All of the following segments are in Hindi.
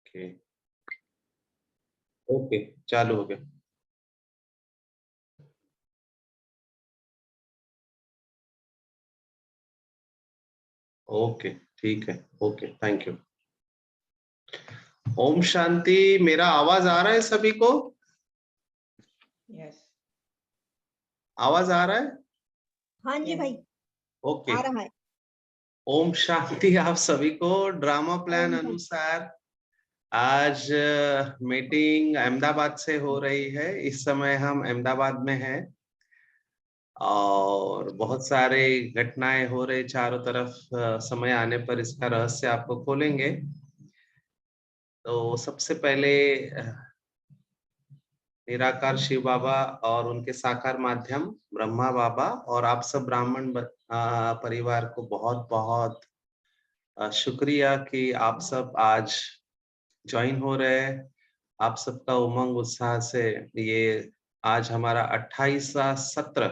ओके ओके, चालू हो गया। ओके ठीक है, okay, thank you. Om Shanti. मेरा आवाज आ रहा है सभी को? यस। आवाज आ रहा है? हाँ जी भाई, ओके। आ रहा है। ओम शांति आप सभी को। ड्रामा प्लान ओम अनुसार आज मीटिंग अहमदाबाद से हो रही है। इस समय हम अहमदाबाद में हैं और बहुत सारे घटनाएं हो रही चारों तरफ। समय आने पर इसका रहस्य आपको खोलेंगे। तो सबसे पहले निराकार शिव बाबा और उनके साकार माध्यम ब्रह्मा बाबा और आप सब ब्राह्मण परिवार को बहुत बहुत शुक्रिया कि आप सब आज ज्वाइन हो रहे हैं। आप सबका उमंग उत्साह से ये आज हमारा 28वां सत्र।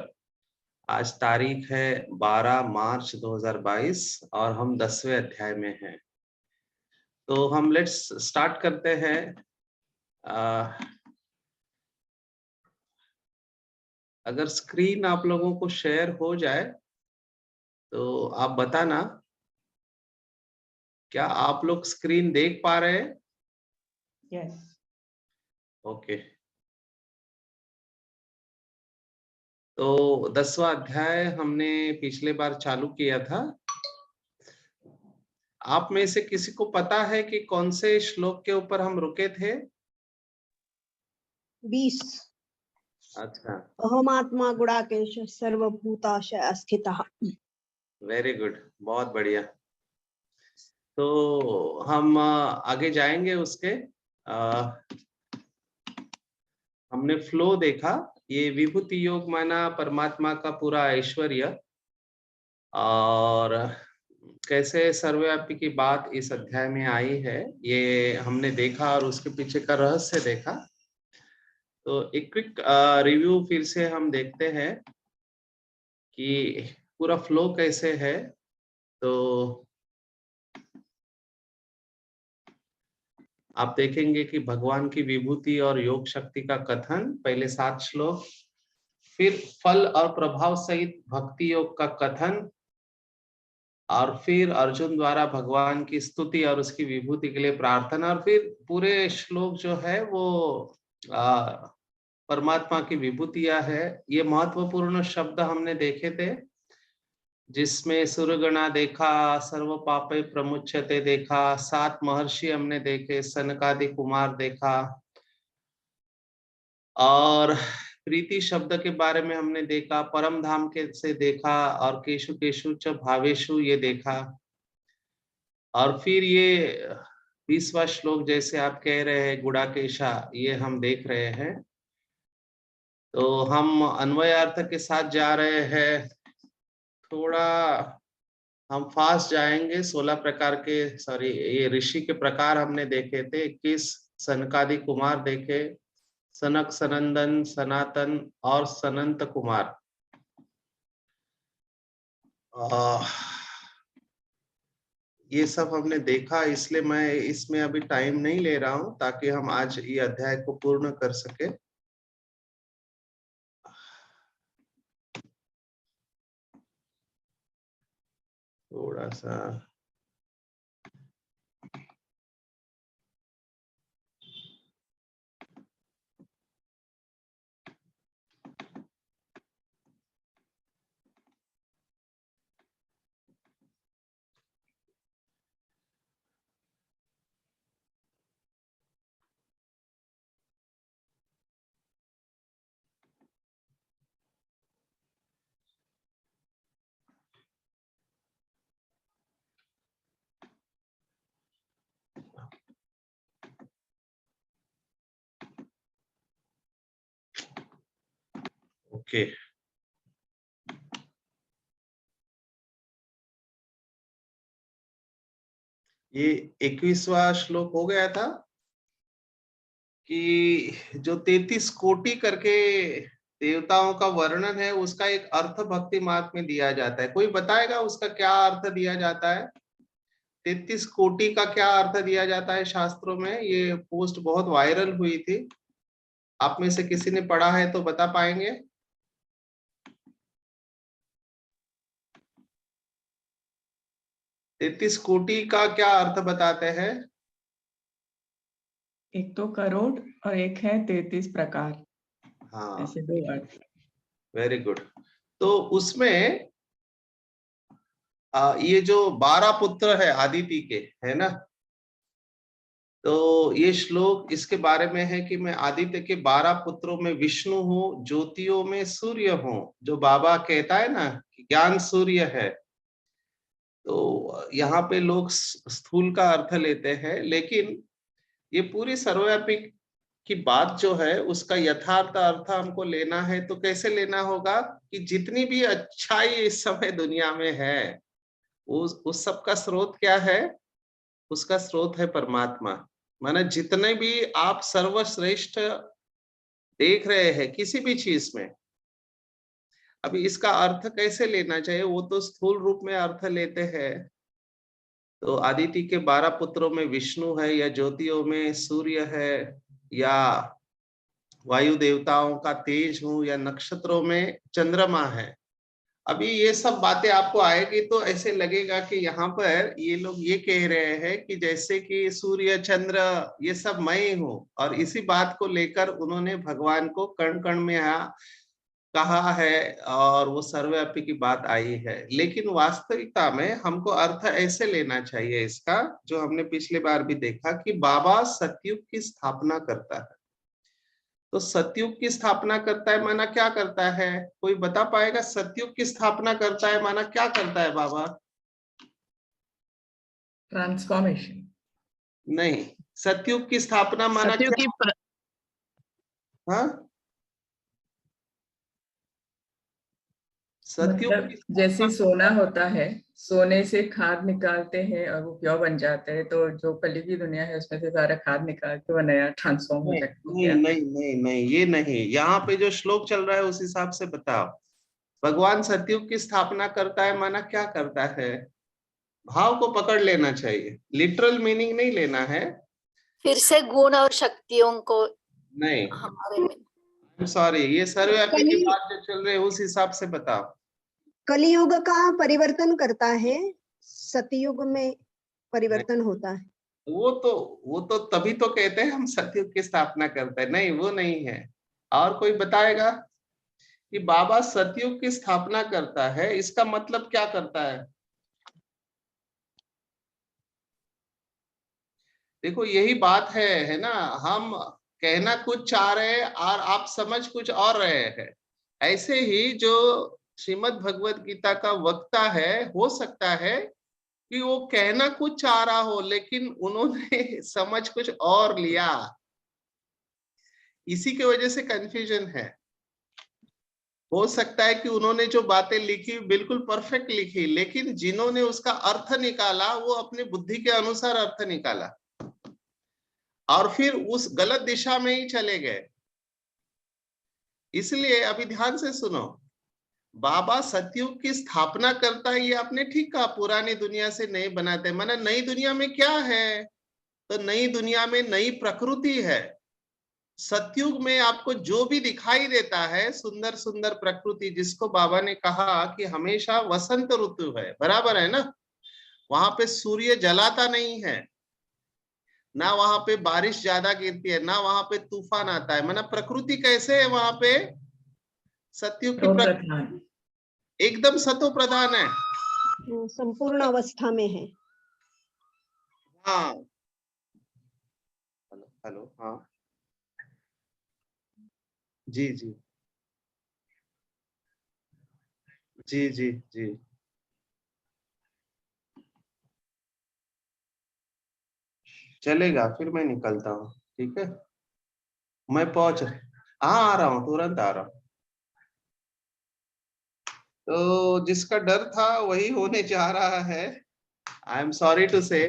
आज तारीख है 12 मार्च 2022 और हम 10वें अध्याय में हैं। तो हम लेट्स स्टार्ट करते हैं। अगर स्क्रीन आप लोगों को शेयर हो जाए तो आप बताना, क्या आप लोग स्क्रीन देख पा रहे हैं? यस। ओके। तो 10वां अध्याय हमने पिछले बार चालू किया था। आप में से किसी को पता है कि कौन से श्लोक के ऊपर हम रुके थे? 20। अच्छा, अहमात्मा गुणाकेश सर्वभूताशय स्थितः। वेरी गुड, बहुत बढ़िया। तो हम आगे जाएंगे उसके। हमने फ्लो देखा। ये विभूति योग माना परमात्मा का पूरा ऐश्वर्य और कैसे सर्वव्यापी की बात इस अध्याय में आई है, ये हमने देखा और उसके पीछे का रहस्य देखा। तो एक क्विक रिव्यू फिर से हम देखते हैं कि पूरा फ्लो कैसे है। तो आप देखेंगे कि भगवान की विभूति और योग शक्ति का कथन, पहले 7 श्लोक, फिर फल और प्रभाव सहित भक्ति योग का कथन, और फिर अर्जुन द्वारा भगवान की स्तुति और उसकी विभूति के लिए प्रार्थना, और फिर पूरे श्लोक जो है वो परमात्मा की विभूतियां है। ये महत्वपूर्ण शब्द हमने देखे थे, जिसमें सुरगणा देखा, सर्व पापे प्रमुच्यते देखा, 7 महर्षि हमने देखे, सनकादि कुमार देखा, और प्रीति शब्द के बारे में हमने देखा, परम धाम के से देखा, और केशु केशु च भावेशु ये देखा। और फिर ये 20वां श्लोक जैसे आप कह रहे हैं गुड़ाकेशा, ये हम देख रहे हैं। तो हम अन्वयार्थ के साथ जा रहे हैं। थोड़ा हम फास्ट जाएंगे। 16 प्रकार के, सॉरी, ये ऋषि के प्रकार हमने देखे थे। 21 सनकादि कुमार देखे, सनक, सनंदन, सनातन और सनंत कुमार। ये सब हमने देखा, इसलिए मैं इसमें अभी टाइम नहीं ले रहा हूं ताकि हम आज ये अध्याय को पूर्ण कर सके। थोड़ा सा ओके। ये 21वां श्लोक हो गया था कि जो 33 कोटि करके देवताओं का वर्णन है, उसका एक अर्थ भक्ति मार्ग में दिया जाता है। कोई बताएगा उसका क्या अर्थ दिया जाता है? 33 कोटि का क्या अर्थ दिया जाता है शास्त्रों में? ये पोस्ट बहुत वायरल हुई थी, आप में से किसी ने पढ़ा है तो बता पाएंगे? 33 कोटि का क्या अर्थ बताते हैं? एक तो करोड़ और एक है 33 प्रकार, हाँ, ऐसे दो अर्थ। Very good. तो उसमें ये जो 12 पुत्र है आदिति के, है ना, तो ये श्लोक इसके बारे में है कि मैं आदित्य के 12 पुत्रों में विष्णु हूँ, ज्योतियों में सूर्य हूँ। जो बाबा कहता है ना कि ज्ञान सूर्य है, तो यहाँ पे लोग स्थूल का अर्थ लेते हैं, लेकिन ये पूरी सर्वव्यापी की बात जो है उसका यथार्थ अर्थ हमको लेना है। तो कैसे लेना होगा कि जितनी भी अच्छाई इस समय दुनिया में है, उस सब का स्रोत क्या है? उसका स्रोत है परमात्मा। माने जितने भी आप सर्वश्रेष्ठ देख रहे हैं किसी भी चीज में, अभी इसका अर्थ कैसे लेना चाहिए, वो तो स्थूल रूप में अर्थ लेते हैं। तो आदिति के 12 पुत्रों में विष्णु है, या ज्योतियों में सूर्य है, या वायु देवताओं का तेज हूँ, या नक्षत्रों में चंद्रमा है। अभी ये सब बातें आपको आएगी तो ऐसे लगेगा कि यहाँ पर ये लोग ये कह रहे हैं कि जैसे कि सूर्य चंद्र ये सब मैं ही हूँ, और इसी बात को लेकर उन्होंने भगवान को कण कण में कहा है, और वो सर्वव्यापी की बात आई है। लेकिन वास्तविकता में हमको अर्थ ऐसे लेना चाहिए इसका, जो हमने पिछली बार भी देखा कि बाबा सतयुग की स्थापना करता है। तो सतयुग की स्थापना करता है माना क्या करता है? कोई बता पाएगा? सतयुग की स्थापना करता है माना क्या करता है बाबा? ट्रांसफॉर्मेशन। नहीं, सतयुग की स्थापना माना सतयुग क्या? की हाँ, सतयुग मतलब की जैसे स्थापना। सोना होता है, सोने से खाद निकालते हैं और वो प्योर बन जाता है, तो जो कली की दुनिया है उसमें से सारा खाद निकाल के वो नया ट्रांसफॉर्म हो नहीं जाता है नहीं क्या? नहीं नहीं नहीं, ये नहीं। यहाँ पे जो श्लोक चल रहा है उस हिसाब से बताओ। भगवान सतयुग की स्थापना करता है माना क्या करता है? भाव को पकड़ लेना चाहिए, लिटरल मीनिंग नहीं लेना है। फिर से गुण और शक्तियों को नहीं, हमारे में सॉरी, ये सर्वव्यापी की कली बात जो चल रही है उस हिसाब से बताओ। कलियुग का परिवर्तन करता है, सतयुग में परिवर्तन होता है। वो तो तभी तो कहते हैं हम सतयुग की स्थापना करते हैं। नहीं, वो नहीं है। और कोई बताएगा कि बाबा सतयुग की स्थापना करता है, इसका मतलब क्या करता है? देखो यही बात है ना, हम कहना कुछ चाह रहे हैं और आप समझ कुछ और रहे हैं। ऐसे ही जो श्रीमद् भगवत गीता का वक्ता है, हो सकता है कि वो कहना कुछ चाह रहा हो, लेकिन उन्होंने समझ कुछ और लिया। इसी की वजह से कंफ्यूजन है। हो सकता है कि उन्होंने जो बातें लिखी बिल्कुल परफेक्ट लिखी, लेकिन जिन्होंने उसका अर्थ निकाला वो अपनी बुद्धि के अनुसार अर्थ निकाला, और फिर उस गलत दिशा में ही चले गए। इसलिए अभी ध्यान से सुनो, बाबा सतयुग की स्थापना करता है, ये आपने ठीक कहा, पुरानी दुनिया से नई बनाते हैं। माना नई दुनिया में क्या है? तो नई दुनिया में नई प्रकृति है। सतयुग में आपको जो भी दिखाई देता है सुंदर सुंदर प्रकृति, जिसको बाबा ने कहा कि हमेशा वसंत ऋतु है, बराबर है ना, वहां पे सूर्य जलाता नहीं है, ना वहां पे बारिश ज्यादा गिरती है, ना वहां पे तूफान आता है। माना प्रकृति कैसे है वहां पे? सतयुग की प्रकृति एकदम सतो प्रधान है, संपूर्ण अवस्था में है। हाँ। हेलो हेलो, हाँ जी जी जी जी जी। चलेगा, फिर मैं निकलता हूँ, ठीक है? मैं पहुंच, हाँ आ रहा हूँ, तुरंत आ रहा हूँ। तो जिसका डर था वही होने जा रहा है। आई एम सॉरी टू से,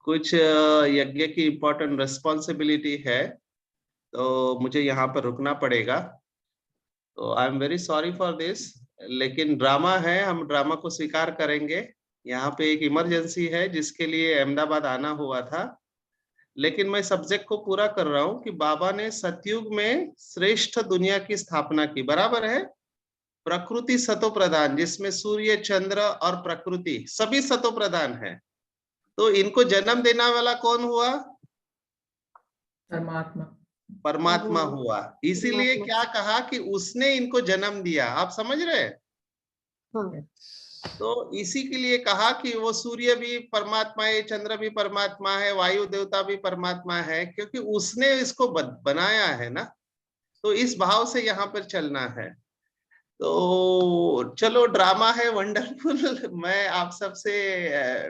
कुछ यज्ञ की इम्पोर्टेंट रिस्पॉन्सिबिलिटी है, तो मुझे यहाँ पर रुकना पड़ेगा। तो I am very sorry for this, लेकिन ड्रामा है, हम ड्रामा को स्वीकार करेंगे। यहाँ पे एक इमरजेंसी है जिसके लिए अहमदाबाद आना हुआ था, लेकिन मैं सब्जेक्ट को पूरा कर रहा हूँ कि बाबा ने सतयुग में श्रेष्ठ दुनिया की स्थापना की, बराबर है। प्रकृति सतो प्रधान, जिसमें सूर्य, चंद्र और प्रकृति सभी सतो प्रधान है। तो इनको जन्म देने वाला कौन हुआ? परमात्मा। परमात्मा हुआ। इसीलिए क्या कहा कि उसने इनको जन्म दिया। आप समझ रहे हैं? हाँ, तो इसी के लिए कहा कि वो सूर्य भी परमात्मा है, चंद्र भी परमात्मा है, वायु देवता भी परमात्मा है, क्योंकि उसने इसको बनाया है ना। तो इस भाव से यहाँ पर चलना है। तो चलो, ड्रामा है वंडरफुल। मैं आप सबसे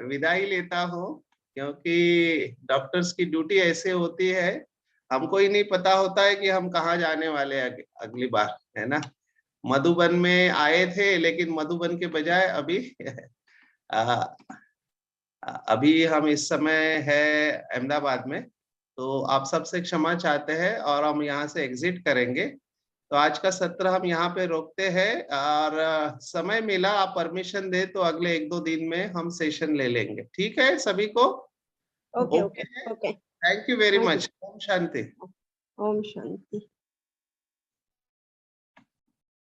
विदाई लेता हूँ, क्योंकि डॉक्टर्स की ड्यूटी ऐसे होती है, हमको ही नहीं पता होता है कि हम कहाँ जाने वाले हैं अगली बार, है ना। मधुबन में आए थे, लेकिन मधुबन के बजाय अभी हम इस समय है अहमदाबाद में। तो आप सबसे क्षमा चाहते हैं और हम यहाँ से एग्जिट करेंगे। तो आज का सत्र हम यहाँ पे रोकते हैं, और समय मिला, आप परमिशन दे तो अगले 1-2 दिन में हम सेशन ले लेंगे। ठीक है सभी को? Okay okay okay. Thank you very हाँ जी। मच। ओम शांति। ओम शांति।